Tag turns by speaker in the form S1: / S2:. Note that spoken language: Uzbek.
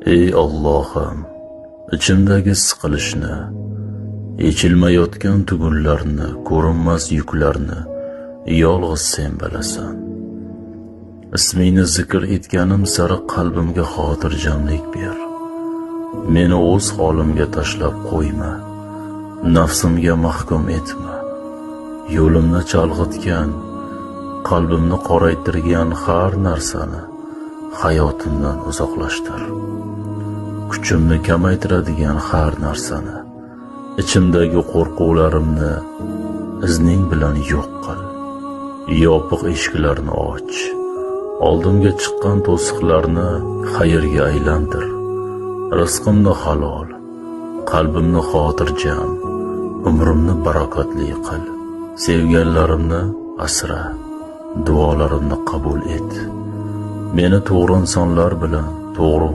S1: Ey Allohim, ichimdagi siqilishni, yechilmayotgan tugunlarni, ko'rinmas yuklarni yolg'iz sen bilasan. Ismingni zikr etganim sari qalbimga xotirjamlik ber. Meni o'z holimga tashlab qo'yma. Nafsimga mahkum etma. Yo'limni chalg'itgan, qalbimni qoraytirgan har narsani hayotimdan uzoqlashtir. Kuchimni kamaytiradigan har narsani, ichimdagi qo'rquvlarimni izning bilan yo'q qil. Yopiq eshiklarni och. Oldimga chiqqan to'siqlarni xayrga aylantir. Rizqimni halol, qalbimni xotirjam, umrimni barakotli qil. Sevganlarimni asra, duolarimni qabul et. Meni to'g'ri insonlar bilan to'g'ri